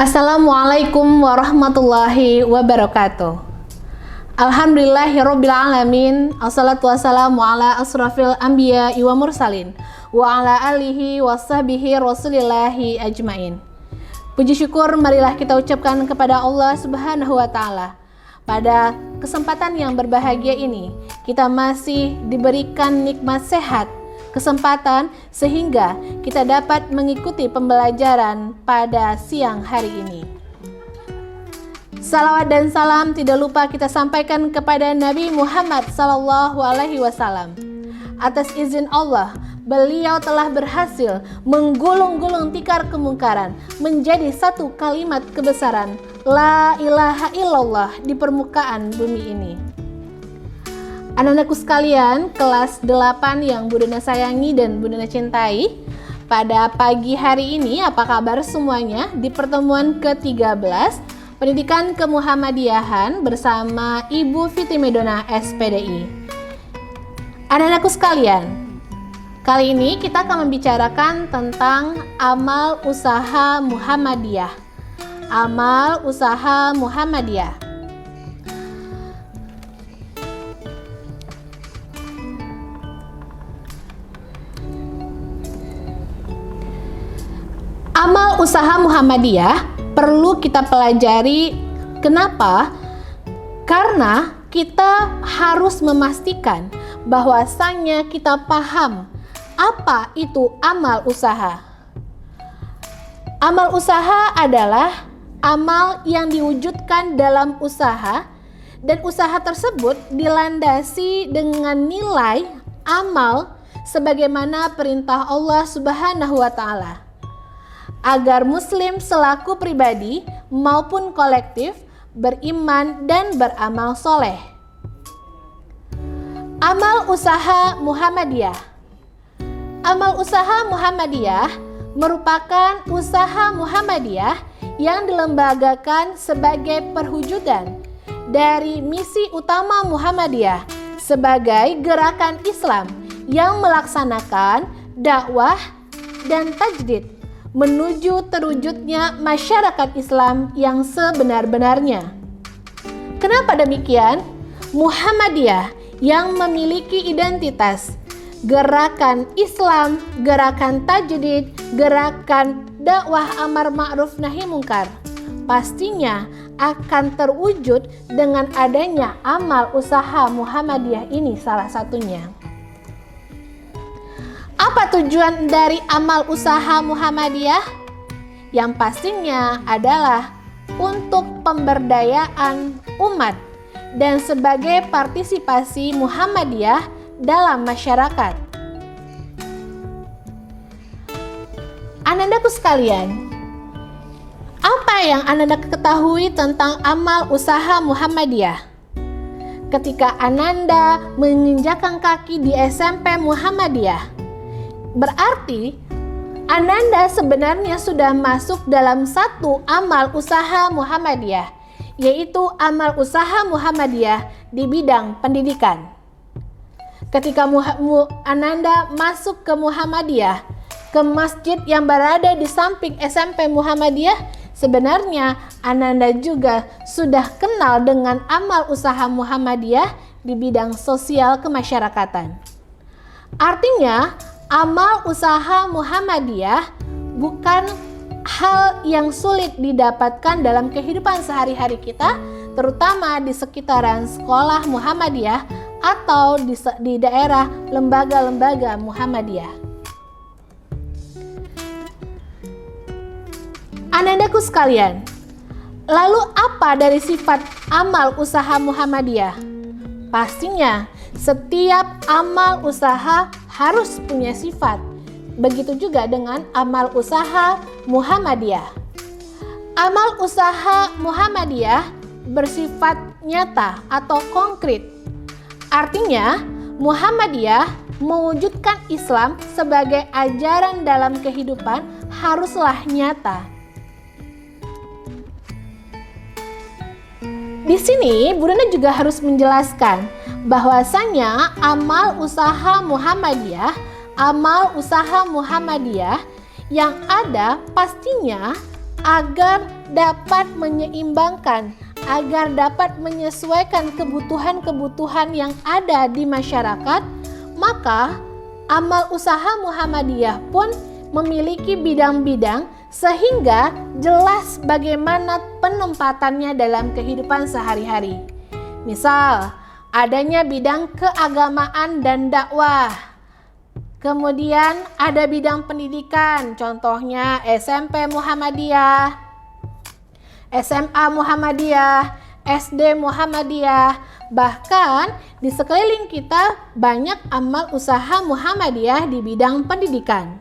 Assalamualaikum warahmatullahi wabarakatuh. Alhamdulillahirabbil alamin. Assalatu wassalamu ala asrafil anbiya wa mursalin wa ala alihi washabbihi rasulillahi ajmain. Puji syukur marilah kita ucapkan kepada Allah Subhanahu wa taala. Pada kesempatan yang berbahagia ini, kita masih diberikan nikmat sehat, kesempatan sehingga kita dapat mengikuti pembelajaran pada siang hari ini. Salawat dan salam tidak lupa kita sampaikan kepada Nabi Muhammad SAW. Atas izin Allah, beliau telah berhasil menggulung-gulung tikar kemungkaran menjadi satu kalimat kebesaran La ilaha illallah di permukaan bumi ini. Anak-anakku sekalian, kelas 8 yang Budona sayangi dan Budona cintai, pada pagi hari ini apa kabar semuanya? Di pertemuan ke-13 Pendidikan Kemuhammadiyahan bersama Ibu Fitri Medona SPDI. Anak-anakku sekalian, kali ini kita akan membicarakan tentang amal usaha Muhammadiyah. Amal usaha Muhammadiyah. Amal usaha Muhammadiyah perlu kita pelajari. Kenapa? Karena kita harus memastikan bahwasannya kita paham apa itu amal usaha. Amal usaha adalah amal yang diwujudkan dalam usaha, dan usaha tersebut dilandasi dengan nilai amal sebagaimana perintah Allah Subhanahu wa taala, agar muslim selaku pribadi maupun kolektif beriman dan beramal soleh. Amal usaha Muhammadiyah. Amal usaha Muhammadiyah merupakan usaha Muhammadiyah yang dilembagakan sebagai perwujudan dari misi utama Muhammadiyah sebagai gerakan Islam yang melaksanakan dakwah dan tajdid menuju terwujudnya masyarakat Islam yang sebenar-benarnya. Kenapa demikian? Muhammadiyah yang memiliki identitas gerakan Islam, gerakan tajdid, gerakan dakwah amar ma'ruf nahi mungkar, pastinya akan terwujud dengan adanya amal usaha Muhammadiyah ini salah satunya. Apa tujuan dari amal usaha Muhammadiyah? Yang pastinya adalah untuk pemberdayaan umat dan sebagai partisipasi Muhammadiyah dalam masyarakat. Anak-anakku sekalian, apa yang Ananda ketahui tentang amal usaha Muhammadiyah? Ketika Ananda menginjakkan kaki di SMP Muhammadiyah, berarti Ananda sebenarnya sudah masuk dalam satu amal usaha Muhammadiyah, yaitu amal usaha Muhammadiyah di bidang pendidikan. Ketika Ananda masuk ke Muhammadiyah, ke masjid yang berada di samping SMP Muhammadiyah, sebenarnya Ananda juga sudah kenal dengan amal usaha Muhammadiyah di bidang sosial kemasyarakatan. Artinya, amal usaha Muhammadiyah bukan hal yang sulit didapatkan dalam kehidupan sehari-hari kita, terutama di sekitaran sekolah Muhammadiyah atau di daerah lembaga-lembaga Muhammadiyah. Anandaku sekalian, lalu apa dari sifat amal usaha Muhammadiyah? Pastinya setiap amal usaha harus punya sifat. Begitu juga dengan amal usaha Muhammadiyah. Amal usaha Muhammadiyah bersifat nyata atau konkret. Artinya, Muhammadiyah mewujudkan Islam sebagai ajaran dalam kehidupan haruslah nyata. Di sini, Budona juga harus menjelaskan bahwasanya amal usaha Muhammadiyah yang ada pastinya agar dapat menyeimbangkan, agar dapat menyesuaikan kebutuhan-kebutuhan yang ada di masyarakat, maka amal usaha Muhammadiyah pun memiliki bidang-bidang sehingga jelas bagaimana penempatannya dalam kehidupan sehari-hari. Misal, adanya bidang keagamaan dan dakwah. Kemudian ada bidang pendidikan, contohnya SMP Muhammadiyah, SMA Muhammadiyah, SD Muhammadiyah. Bahkan di sekeliling kita banyak amal usaha Muhammadiyah di bidang pendidikan.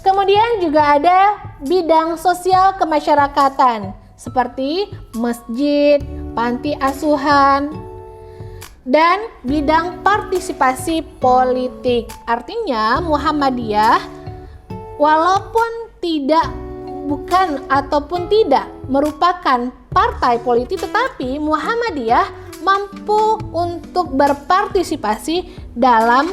Kemudian juga ada bidang sosial kemasyarakatan seperti masjid, panti asuhan, dan bidang partisipasi politik. Artinya Muhammadiyah walaupun bukan ataupun tidak merupakan partai politik, tetapi Muhammadiyah mampu untuk berpartisipasi dalam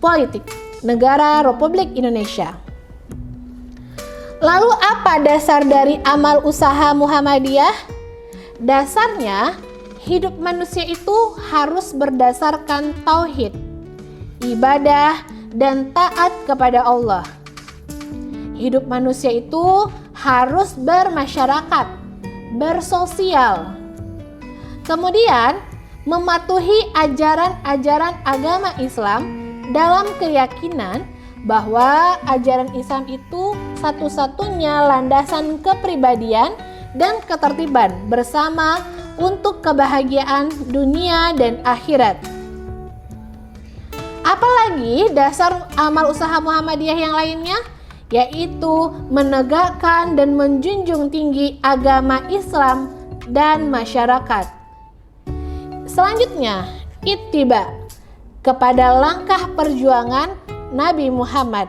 politik negara Republik Indonesia. Lalu apa dasar dari amal usaha Muhammadiyah? Dasarnya, hidup manusia itu harus berdasarkan tauhid, ibadah, dan taat kepada Allah. Hidup manusia itu harus bermasyarakat, bersosial. Kemudian, mematuhi ajaran-ajaran agama Islam dalam keyakinan bahwa ajaran Islam itu satu-satunya landasan kepribadian dan ketertiban bersama untuk kebahagiaan dunia dan akhirat. Apalagi dasar amal usaha Muhammadiyah yang lainnya, yaitu menegakkan dan menjunjung tinggi agama Islam dan masyarakat. Selanjutnya, ittiba kepada langkah perjuangan Nabi Muhammad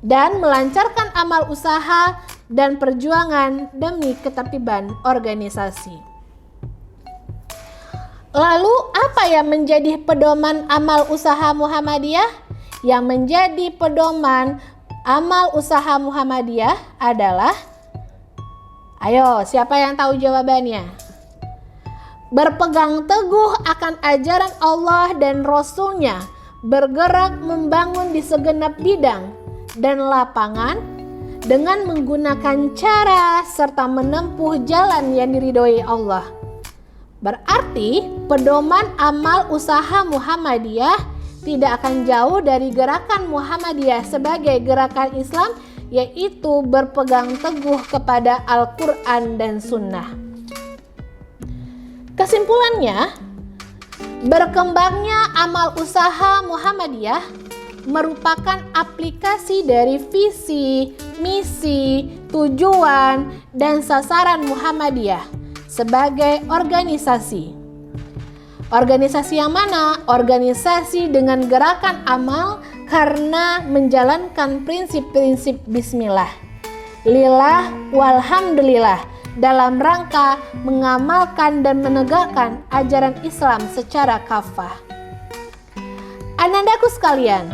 dan melancarkan amal usaha dan perjuangan demi ketertiban organisasi. Lalu apa yang menjadi pedoman amal usaha Muhammadiyah? Yang menjadi pedoman amal usaha Muhammadiyah adalah, ayo siapa yang tahu jawabannya? Berpegang teguh akan ajaran Allah dan Rasul-Nya, bergerak membangun di segenap bidang dan lapangan dengan menggunakan cara serta menempuh jalan yang diridhoi Allah. Berarti pedoman amal usaha Muhammadiyah tidak akan jauh dari gerakan Muhammadiyah sebagai gerakan Islam, yaitu berpegang teguh kepada Al-Quran dan Sunnah. Kesimpulannya, berkembangnya amal usaha Muhammadiyah merupakan aplikasi dari visi, misi, tujuan, dan sasaran Muhammadiyah sebagai organisasi. Organisasi yang mana? Organisasi dengan gerakan amal karena menjalankan prinsip-prinsip bismillah, lillah walhamdulillah, dalam rangka mengamalkan dan menegakkan ajaran Islam secara kafah. Anandaku sekalian,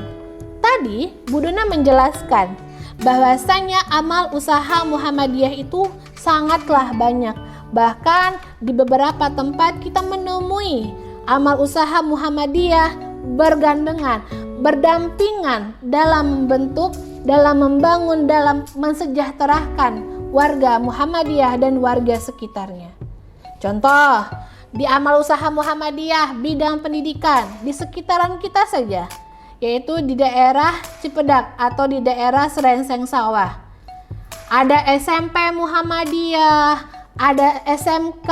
tadi Bu Dona menjelaskan bahwasanya amal usaha Muhammadiyah itu sangatlah banyak. Bahkan di beberapa tempat kita menemui amal usaha Muhammadiyah bergandengan, berdampingan dalam membentuk, dalam membangun, dalam mensejahterakan warga Muhammadiyah dan warga sekitarnya. Contoh, di amal usaha Muhammadiyah bidang pendidikan di sekitaran kita saja, yaitu di daerah Cipedak atau di daerah Serengseng Sawah. Ada SMP Muhammadiyah, ada SMK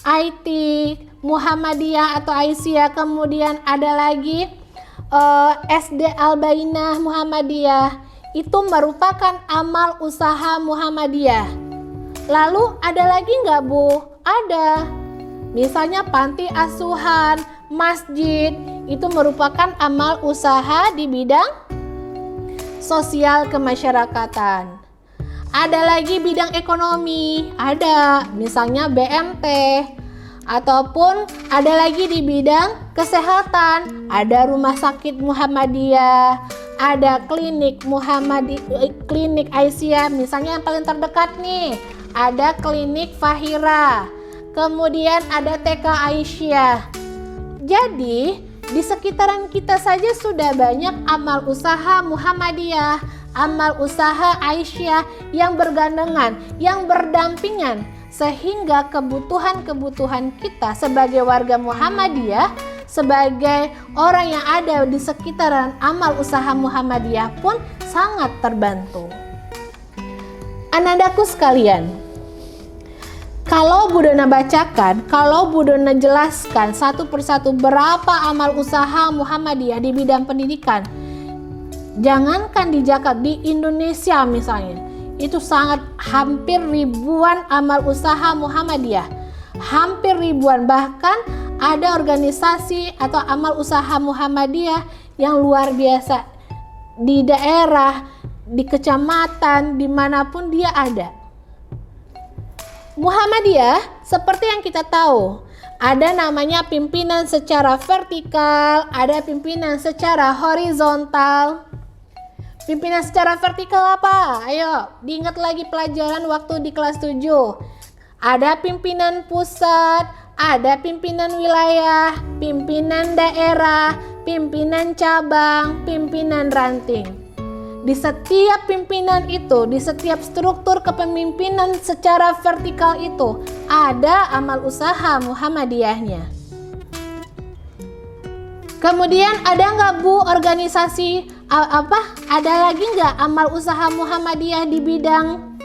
IT Muhammadiyah atau Aisyah, kemudian ada lagi SD Al-Bainah Muhammadiyah. Itu merupakan amal usaha Muhammadiyah. Lalu ada lagi nggak Bu? Ada. Misalnya panti asuhan, masjid, itu merupakan amal usaha di bidang sosial kemasyarakatan. Ada lagi bidang ekonomi, ada misalnya BMT, ataupun ada lagi di bidang kesehatan, ada rumah sakit Muhammadiyah, ada klinik klinik Aisyah, misalnya yang paling terdekat nih, ada klinik Fahira, kemudian ada TK Aisyah. Jadi di sekitaran kita saja sudah banyak amal usaha Muhammadiyah, amal usaha Aisyah yang bergandengan, yang berdampingan, sehingga kebutuhan-kebutuhan kita sebagai warga Muhammadiyah, sebagai orang yang ada di sekitaran amal usaha Muhammadiyah pun sangat terbantu. Anandaku sekalian, kalau Bu Dona bacakan, kalau Bu Dona jelaskan satu persatu berapa amal usaha Muhammadiyah di bidang pendidikan, jangankan di Jakarta, di Indonesia misalnya, itu sangat hampir ribuan amal usaha Muhammadiyah, hampir ribuan. Bahkan ada organisasi atau amal usaha Muhammadiyah yang luar biasa di daerah, di kecamatan, dimanapun dia ada. Muhammadiyah seperti yang kita tahu, ada namanya pimpinan secara vertikal, ada pimpinan secara horizontal. Pimpinan secara vertikal apa? Ayo, diingat lagi pelajaran waktu di kelas 7. Ada pimpinan pusat, ada pimpinan wilayah, pimpinan daerah, pimpinan cabang, pimpinan ranting. Di setiap pimpinan itu, di setiap struktur kepemimpinan secara vertikal itu, ada amal usaha Muhammadiyahnya. Kemudian ada nggak Bu organisasi ada lagi nggak amal usaha Muhammadiyah di bidang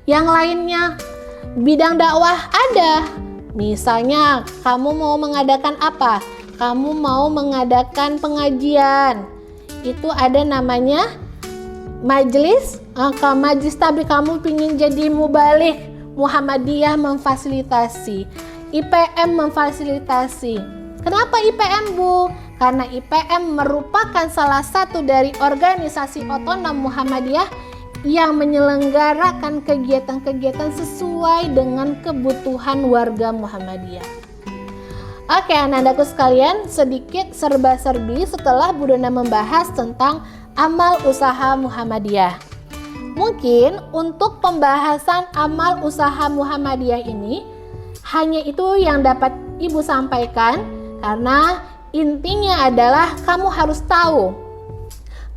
yang lainnya? Bidang dakwah ada. Misalnya kamu mau mengadakan apa? Kamu mau mengadakan pengajian. Itu ada namanya majelis tabligh, kamu ingin jadi mubalik, Muhammadiyah memfasilitasi, IPM memfasilitasi. Kenapa IPM Bu? Karena IPM merupakan salah satu dari organisasi otonom Muhammadiyah yang menyelenggarakan kegiatan-kegiatan sesuai dengan kebutuhan warga Muhammadiyah. Oke, anak-anakku sekalian, sedikit serba-serbi setelah Bu Dona membahas tentang amal usaha Muhammadiyah. Mungkin untuk pembahasan amal usaha Muhammadiyah ini hanya itu yang dapat Ibu sampaikan, karena intinya adalah kamu harus tahu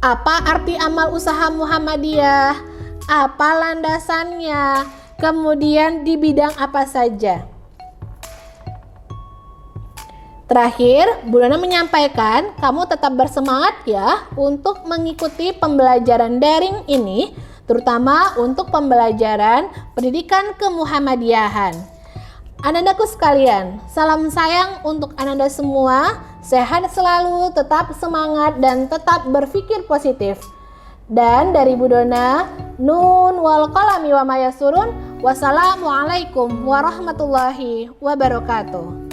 apa arti amal usaha Muhammadiyah, apa landasannya, kemudian di bidang apa saja. Terakhir, Bu Dona menyampaikan kamu tetap bersemangat ya untuk mengikuti pembelajaran daring ini, terutama untuk pembelajaran pendidikan kemuhammadiyahan. Anandaku sekalian, salam sayang untuk Ananda semua, sehat selalu, tetap semangat dan tetap berpikir positif. Dan dari Bu Dona, nun wal qalami wa ma yasurun, wassalamualaikum warahmatullahi wabarakatuh.